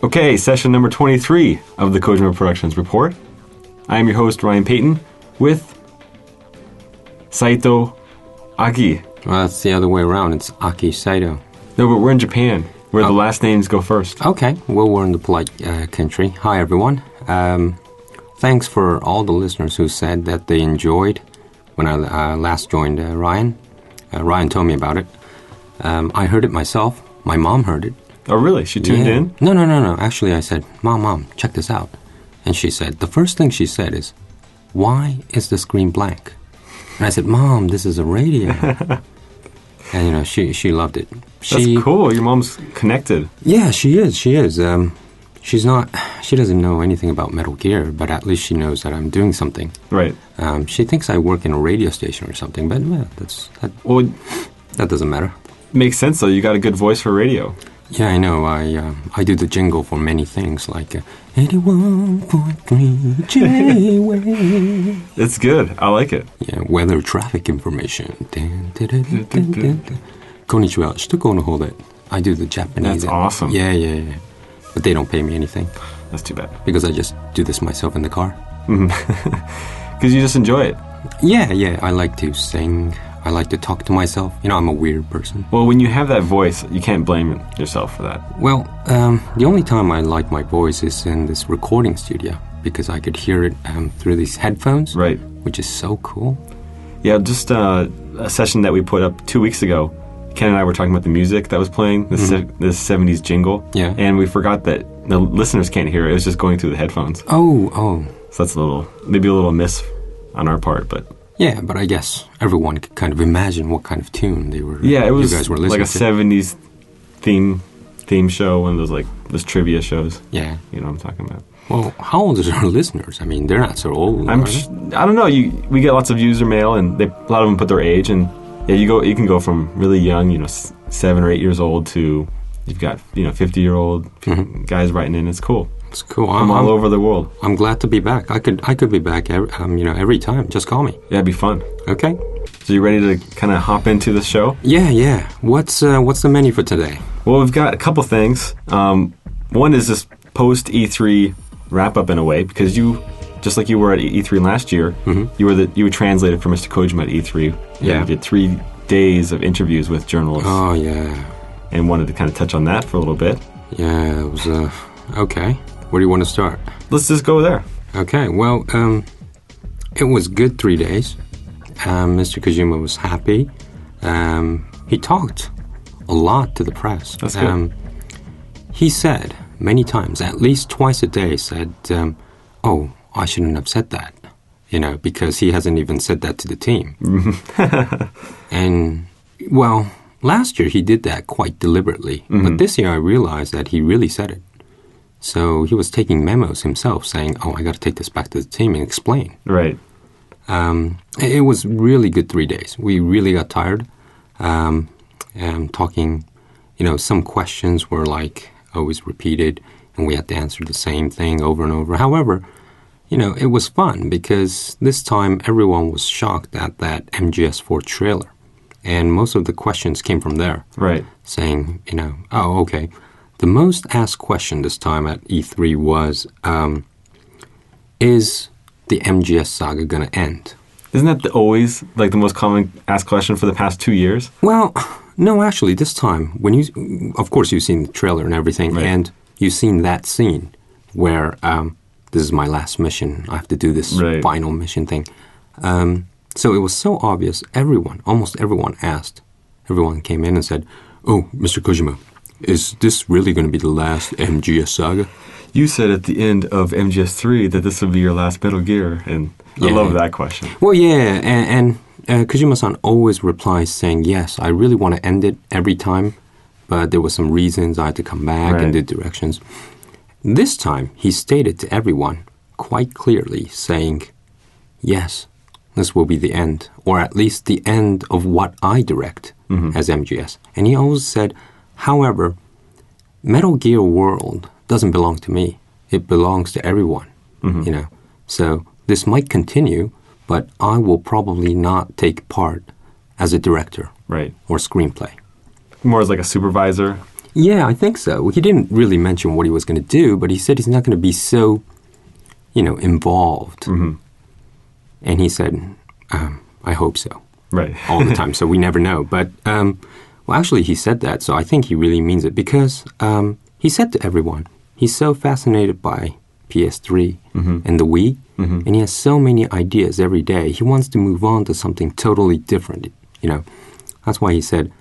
Okay, session number 23 of the Kojima Productions Report. I am your host, Ryan Payton, with Saito Aki. Well, that's the other way around. It's Aki Saito. No, but we're in Japan, where the last names go first. Okay, well, we're in the polite country. Hi, everyone. Thanks for all the listeners who said that they enjoyed when I last joined Ryan. Ryan told me about it. I heard it myself. My mom heard it. Oh, really? She tuned in? No. Actually, I said, Mom, check this out. And she said, the first thing she said is, why is the screen blank? And I said, Mom, this is a radio. And, she loved it. That's cool. Your mom's connected. Yeah, she is. She doesn't know anything about Metal Gear, but at least she knows that I'm doing something. Right. She thinks I work in a radio station or something, but that doesn't matter. Makes sense, though. You got a good voice for radio. Yeah, I know. I do the jingle for many things, like 81.3 J-Wave. It's good. I like it. Yeah, weather traffic information. Konnichiwa, Shituko no hou de. I do the Japanese. That's awesome. Yeah. But they don't pay me anything. That's too bad. Because I just do this myself in the car. Because you just enjoy it. Yeah. I like to sing. I like to talk to myself. I'm a weird person. Well, when you have that voice, you can't blame yourself for that. Well, the only time I like my voice is in this recording studio because I could hear it through these headphones. Right. Which is so cool. Yeah, just a session that we put up 2 weeks ago. Ken and I were talking about the music that was playing, this 70s jingle. Yeah. And we forgot that the listeners can't hear it. It was just going through the headphones. Oh. So that's maybe a little miss on our part, but... Yeah, but I guess everyone could kind of imagine what kind of tune they were. Yeah, it was you guys were listening like a to. 70s theme show, one of those trivia shows. Yeah. You know what I'm talking about. Well, how old is our listeners? I mean, they're not so old. I don't know. We get lots of user mail, and a lot of them put their age, and you can go from really young, 7 or 8 years old to you've got 50-year-old guys writing in. It's cool. It's cool. I'm all over the world. I'm glad to be back. I could be back every time. Just call me. Yeah, it'd be fun. Okay. So you ready to kind of hop into the show? Yeah. What's the menu for today? Well, we've got a couple things. One is this post E3 wrap up in a way, because you, just like you were at E3 last year, you were translated for Mr. Kojima at E3. Yeah. You did 3 days of interviews with journalists. Oh yeah. And wanted to kind of touch on that for a little bit. Yeah, it was okay. Where do you want to start? Let's just go there. Okay, well, it was good 3 days. Mr. Kojima was happy. He talked a lot to the press. That's good. He said many times, at least twice a day, said, oh, I shouldn't have said that, because he hasn't even said that to the team. And, well, last year he did that quite deliberately. But this year I realized that he really said it. So he was taking memos himself saying, oh, I got to take this back to the team and explain. Right. It was really good 3 days. We really got tired. Talking, some questions were always repeated and we had to answer the same thing over and over. However, it was fun because this time everyone was shocked at that MGS4 trailer. And most of the questions came from there. Right. Saying, oh, okay. The most asked question this time at E3 was, is the MGS saga going to end? Isn't that always the most common asked question for the past 2 years? Well, no, actually, this time, of course you've seen the trailer and everything, right. And you've seen that scene where this is my last mission, I have to do this final mission thing. So it was so obvious, almost everyone asked. Everyone came in and said, oh, Mr. Kojima, is this really going to be the last MGS saga? You said at the end of MGS3 that this would be your last Metal Gear, and I love that question. Well, yeah, and Kojima-san always replies saying, yes, I really want to end it every time, but there were some reasons I had to come back and do directions. This time, he stated to everyone quite clearly saying, yes, this will be the end, or at least the end of what I direct as MGS. And he always said, however, Metal Gear World doesn't belong to me. It belongs to everyone, So this might continue, but I will probably not take part as a director Right. or screenplay. More as like a supervisor. Yeah, I think so. He didn't really mention what he was going to do, but he said he's not going to be so, involved. Mm-hmm. And he said, I hope so. Right. All the time, so we never know. But, well, actually, he said that, so I think he really means it because he said to everyone, he's so fascinated by PS3 and the Wii, and he has so many ideas every day. He wants to move on to something totally different, That's why he said,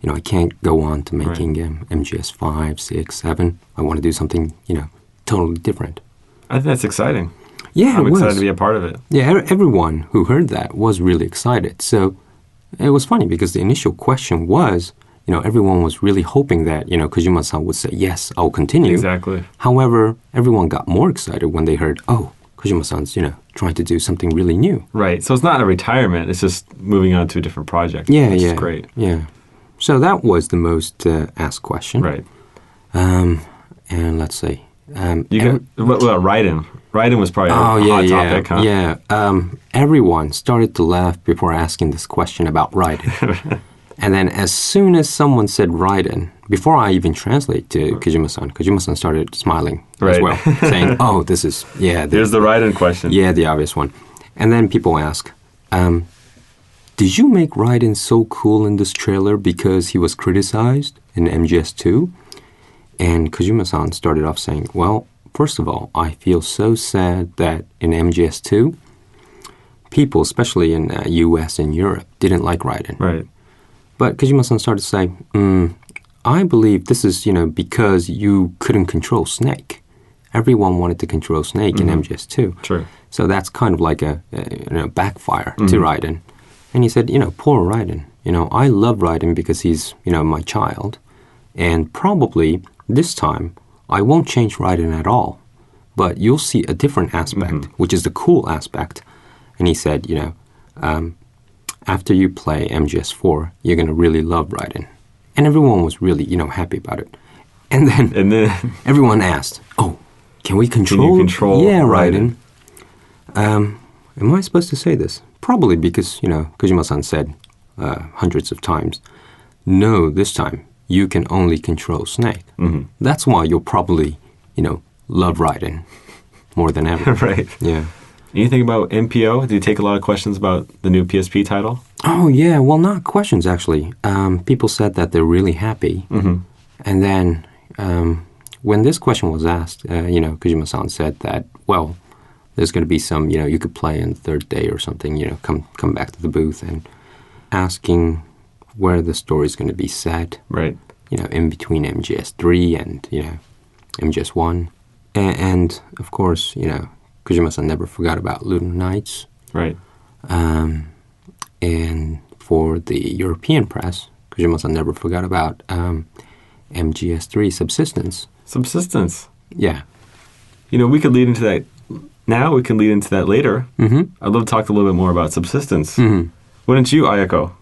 I can't go on to making MGS 5, 6, 7. I want to do something, totally different. I think that's exciting. Yeah, I'm excited to be a part of it. Yeah, everyone who heard that was really excited. So it was funny because the initial question was, everyone was really hoping that, Kojima-san would say, yes, I'll continue. Exactly. However, everyone got more excited when they heard, oh, Kojima-san's, trying to do something really new. Right. So it's not a retirement. It's just moving on to a different project. Yeah, which yeah. is great. Yeah. So that was the most asked question. Right. And let's see. What about Raiden? Raiden was probably a hot topic, huh? Yeah. Everyone started to laugh before asking this question about Raiden. And then as soon as someone said Raiden, before I even translate to Kojima-san started smiling as well, saying, oh, this is, Here's the Raiden question. Yeah, the obvious one. And then people ask, did you make Raiden so cool in this trailer because he was criticized in MGS2? And Kojima-san started off saying, well, first of all, I feel so sad that in MGS2, people, especially in US and Europe, didn't like Raiden. Right. But Kojima-san started to say, I believe this is, because you couldn't control Snake. Everyone wanted to control Snake in MGS2. True. So that's kind of like a backfire to Raiden. And he said, poor Raiden. I love Raiden because he's, my child. And probably this time, I won't change Raiden at all. But you'll see a different aspect, which is the cool aspect. And he said, after you play MGS4, you're going to really love Raiden. And everyone was really, happy about it. And then everyone asked, oh, can we control? Can you control Raiden? Am I supposed to say this? Probably because, Kojima-san said hundreds of times, no, this time you can only control Snake. That's why you'll probably, love Raiden more than ever. Right. Yeah. Anything about MPO? Did you take a lot of questions about the new PSP title? Oh, yeah. Well, not questions, actually. People said that they're really happy. And then when this question was asked, Kojima-san said that, well, there's going to be some, you could play on the third day or something, come back to the booth and asking where the story is going to be set. Right. In between MGS3 and, MGS1. And of course, Kojima-san never forgot about Lunar Nights. Right. And for the European press, Kojima-san never forgot about MGS3 Subsistence. Subsistence. Yeah. We could lead into that now. We can lead into that later. I'd love to talk a little bit more about Subsistence. Wouldn't you, Ayako?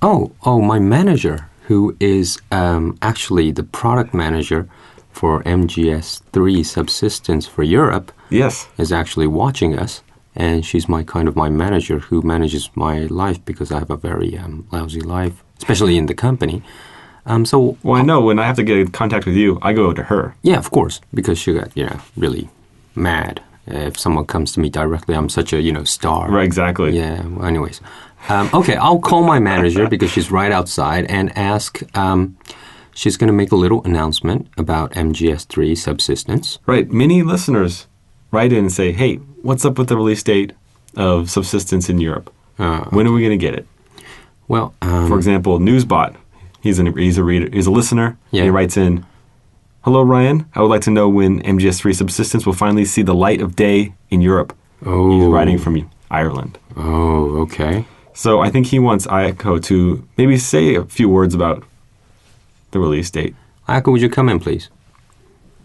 Oh, my manager, who is actually the product manager for MGS3 Subsistence for Europe, yes, is actually watching us, and she's my manager who manages my life because I have a very lousy life, especially in the company. Well, I know when I have to get in contact with you, I go to her. Yeah, of course, because she got really mad if someone comes to me directly. I'm such a star. Right, exactly. Yeah. Well, anyways, okay, I'll call my manager because she's right outside and ask. She's going to make a little announcement about MGS3 Subsistence. Right. Many listeners write in and say, hey, what's up with the release date of Subsistence in Europe? When are we going to get it? Well, for example, Newsbot, he's a reader, he's a listener. Yeah. He writes in, hello, Ryan. I would like to know when MGS3 Subsistence will finally see the light of day in Europe. Oh. He's writing from Ireland. Oh, okay. So I think he wants Ayako to maybe say a few words about the release date. Ayako, would you come in, please?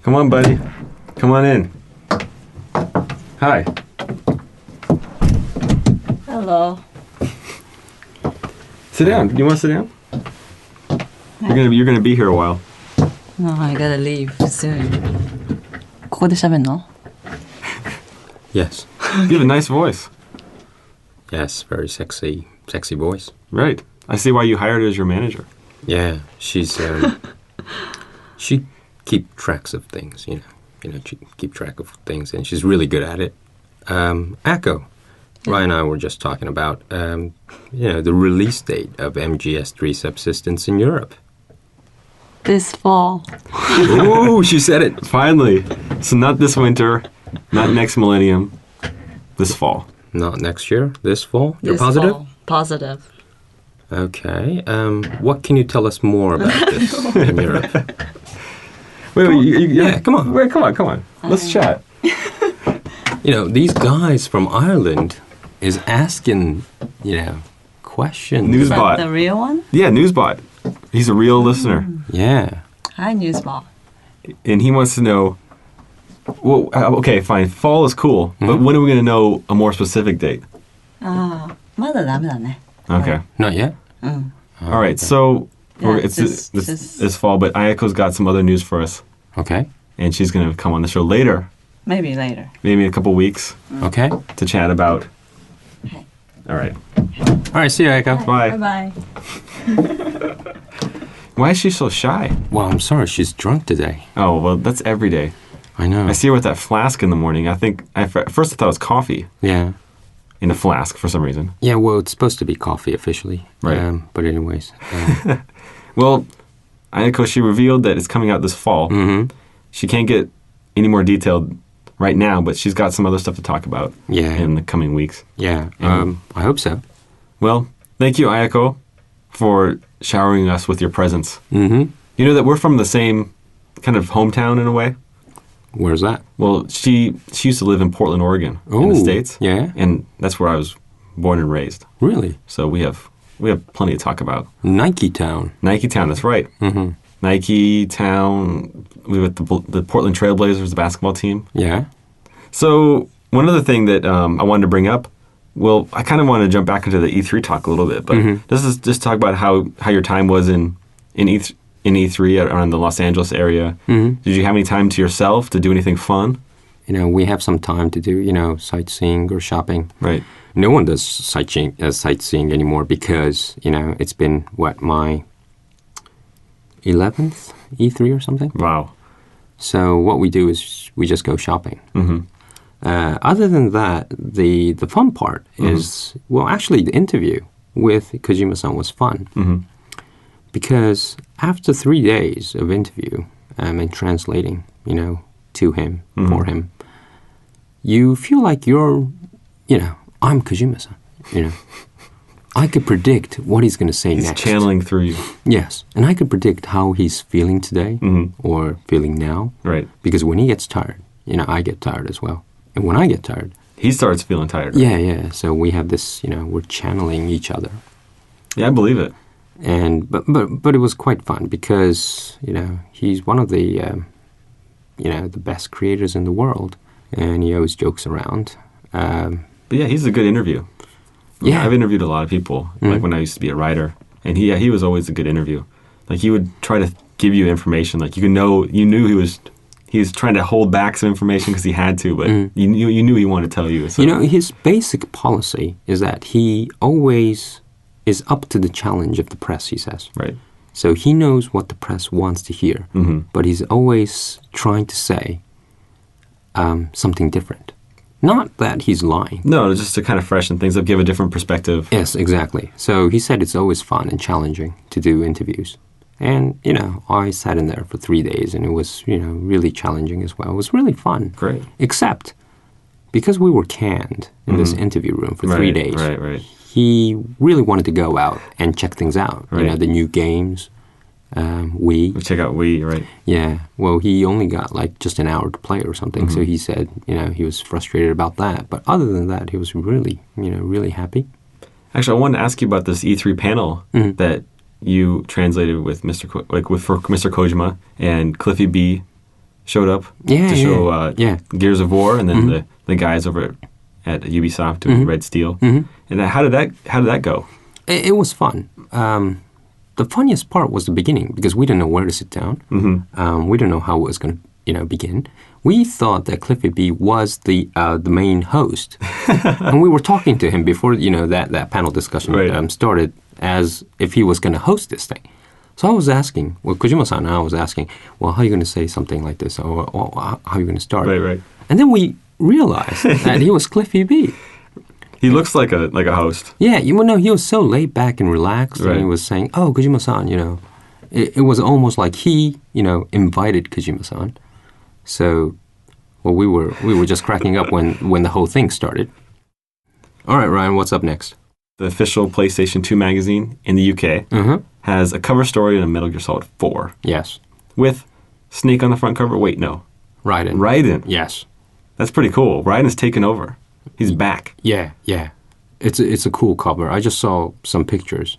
Come on, buddy. Come on in. Hi. Hello. Sit down. You want to sit down? You're gonna be here a while. No, I gotta leave soon. ここで喋んの? Yes. You have a nice voice. Yes, very sexy sexy voice. Right. I see why you hired her as your manager. Yeah, she's she keep tracks of things, she keep track of things, and she's really good at it. Ayako, Ryan and I were just talking about, the release date of MGS3 Subsistence in Europe. This fall. Ooh, she said it. Finally. So not this winter, not next millennium, this fall. Not next year, this fall? You're This positive? fall. Positive. Okay. What can you tell us more about this in Europe? Wait, come on. Wait, come on. Let's chat. These guys from Ireland is asking, questions. Is that Newsbot. the real one? Yeah, Newsbot. He's a real listener. Yeah. Hi, Newsbot. And he wants to know, well, okay, fine. Fall is cool, but when are we going to know a more specific date? まだダメだね. Okay. Not yet? All right, so Yeah, it's just- this fall, but Ayako's got some other news for us, Okay. and she's going to come on the show later, Maybe later. maybe in a couple weeks, Okay. to chat about. Okay. All right. All right, see you, Ayako. Bye. Bye-bye. Why is she so shy? Well, I'm sorry, she's drunk today. Oh, well, that's every day. I know. I see her with that flask in the morning. At first I thought it was coffee Yeah. in a flask for some reason. Yeah, well, it's supposed to be coffee officially. Right. But anyways. Well, Ayako, she revealed that it's coming out this fall. She can't get any more detailed right now, but she's got some other stuff to talk about Yeah. in the coming weeks. Yeah. I hope so. Well, thank you, Ayako, for showering us with your presence. Mm-hmm. You know that we're from the same kind of hometown in a way? Where's that? Well, she used to live in Portland, Oregon, in the Oh, States. yeah? And that's where I was born and raised. Really? So we have plenty to talk about. Nike Town. Nike Town, that's right. Mm-hmm. Nike Town, we were the Portland Trailblazers, the basketball team. Yeah. So one other thing that I wanted to bring up, well, I kind of want to jump back into the E3 talk a little bit, but this is just talk about how your time was in E3 around the Los Angeles area. Did you have any time to yourself to do anything fun? We have some time to do, sightseeing or shopping. Right. No one does sightseeing anymore because, it's been, my 11th E3 or something? Wow. So what we do is we just go shopping. Other than that, the fun part is, well, actually the interview with Kojima-san was fun. Because after 3 days of interview and translating, to him, for him, you feel like you're, I'm Kojima-san, I could predict what he's going to say He's next. channeling through you. Yes, and I could predict how he's feeling today or feeling now. Right. Because when he gets tired, I get tired as well. And when I get tired, He starts feeling tired. Right? yeah. So we have this, we're channeling each other. Yeah, I believe it. And but it was quite fun because he's one of the the best creators in the world, and he always jokes around. But yeah, he's a good interview. Yeah. I've interviewed a lot of people, like when I used to be a writer, and he was always a good interview. Like he would try to give you information, like you knew he was trying to hold back some information because he had to, but you knew he wanted to tell you. So. His basic policy is that he always is up to the challenge of the press, he says. Right. So he knows what the press wants to hear, but he's always trying to say something different. Not that he's lying. No, just to kind of freshen things up, give a different perspective. Yes, exactly. So he said it's always fun and challenging to do interviews. And, I sat in there for 3 days and it was, really challenging as well. It was really fun. Great. Except because we were canned in this interview room for 3 days. Right. He really wanted to go out and check things out. Right. The new games, Wii. We'll check out Wii, right? Yeah. Well, he only got just an hour to play or something. So he said, he was frustrated about that. But other than that, he was really, really happy. Actually, I wanted to ask you about this E3 panel that you translated with for Mr. Kojima, and Cliffy B showed up to show Gears of War, and then the guys over at Ubisoft doing Red Steel. And how did that go? It was fun. The funniest part was the beginning because we didn't know where to sit down. We didn't know how it was going to begin, we thought that Cliffy B was the main host, and we were talking to him before that panel discussion started, as if he was going to host this thing. So I was asking, Kojima-san and I was asking, well, how are you going to say something like this, or how are you going to start? Right. And then we realized that he was Cliffy B. He looks like a host. Yeah, he was so laid back and relaxed, and he was saying, "Oh, Kojima-san," it was almost like he, invited Kojima-san. So, well, we were just cracking up when the whole thing started. All right, Ryan, what's up next? The official PlayStation 2 magazine in the UK has a cover story on Metal Gear Solid 4. Yes. With Snake on the front cover. Wait, no. Raiden. Yes. That's pretty cool. Raiden has taken over. He's back. Yeah. It's a cool cover. I just saw some pictures.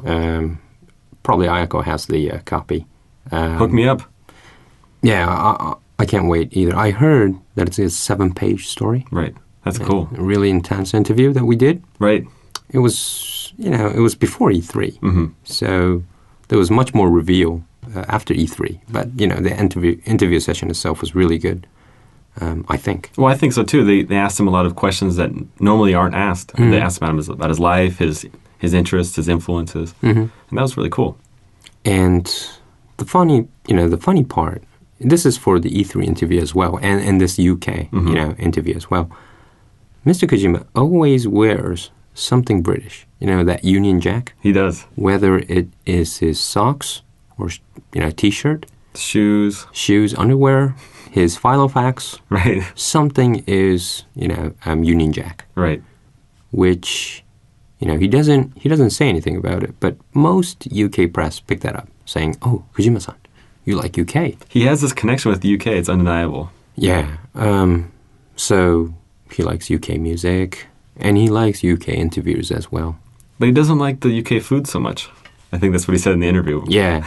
Probably Ayako has the copy. Hook me up. Yeah, I can't wait either. I heard that it's a 7-page story. Right. That's cool. A really intense interview that we did. Right. It was, it was before E3. So there was much more reveal after E3. But, the interview session itself was really good. I think. Well, I think so too. They asked him a lot of questions that normally aren't asked. They asked about his life, his interests, his influences, and that was really cool. And the funny part, this is for the E3 interview as well, and this UK interview as well. Mr. Kojima always wears something British. That Union Jack. He does. Whether it is his socks or T-shirt, shoes, underwear. His Filofax, right? Something is, Union Jack, right? Which, he doesn't say anything about it, but most UK press pick that up, saying, "Oh, Kojima-san, you like UK." He has this connection with the UK; it's undeniable. Yeah. So he likes UK music, and he likes UK interviews as well. But he doesn't like the UK food so much. I think that's what he said in the interview. Yeah.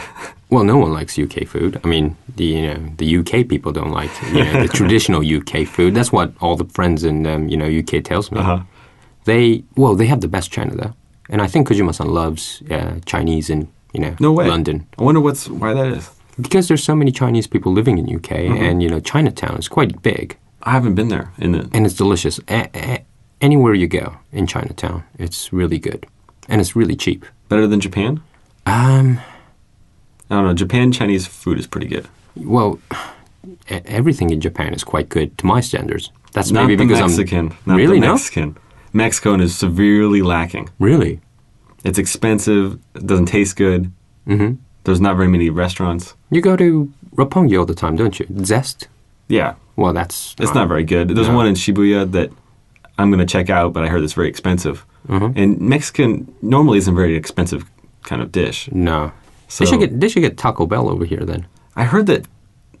Well, no one likes UK food. I mean, the UK people don't like the traditional UK food. That's what all the friends in UK tells me. They have the best China though, and I think Kojima-san loves Chinese in no way. London. I wonder why that is. Because there's so many Chinese people living in UK, and Chinatown is quite big. I haven't been there and it's delicious. Anywhere you go in Chinatown, it's really good, and it's really cheap. Better than Japan? I don't know. Japan Chinese food is pretty good. Well, everything in Japan is quite good to my standards. That's not maybe because Mexican. I'm not really Mexican. Mexican is severely lacking. Really? It's expensive. It doesn't taste good. There's not very many restaurants. You go to Roppongi all the time, don't you? Zest? Yeah. Well, it's not very good. There's one in Shibuya that I'm going to check out, but I heard it's very expensive. And Mexican normally isn't a very expensive kind of dish. No. So they should get Taco Bell over here then. I heard that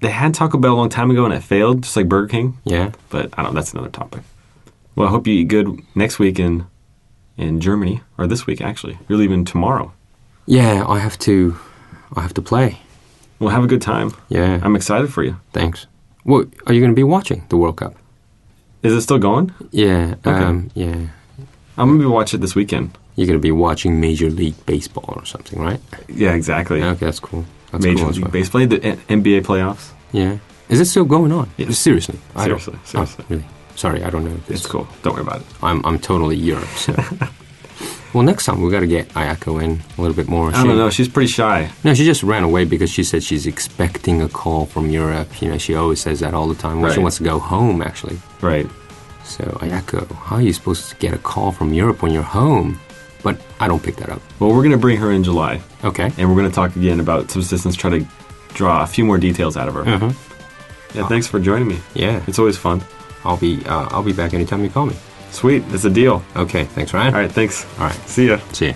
they had Taco Bell a long time ago and it failed, just like Burger King. Yeah. But I don't know, that's another topic. Well, I hope you eat good next week in Germany, or this week actually. You're leaving tomorrow. Yeah, I have to play. Well, have a good time. Yeah. I'm excited for you. Thanks. Well, are you going to be watching the World Cup? Is it still going? Yeah. Okay. Yeah. I'm going to be watching it this weekend. You're going to be watching Major League Baseball or something, right? Yeah, exactly. Okay, that's cool. Major League Baseball, the NBA playoffs. Yeah. Is it still going on? Yes. Seriously? Seriously. Oh, really? Sorry, I don't know. It's cool. Don't worry about it. I'm totally Europe, so. Well, next time we got to get Ayako in a little bit more. I don't know. She's pretty shy. No, she just ran away because she said she's expecting a call from Europe. She always says that all the time. Well, she wants to go home, actually. Right. So, Ayako, how are you supposed to get a call from Europe when you're home? But I don't pick that up. Well, we're going to bring her in July. Okay. And we're going to talk again about Subsistence, try to draw a few more details out of her. Yeah, thanks for joining me. Yeah. It's always fun. I'll be back anytime you call me. Sweet. It's a deal. Okay. Thanks, Ryan. All right. Thanks. All right. See ya. See ya.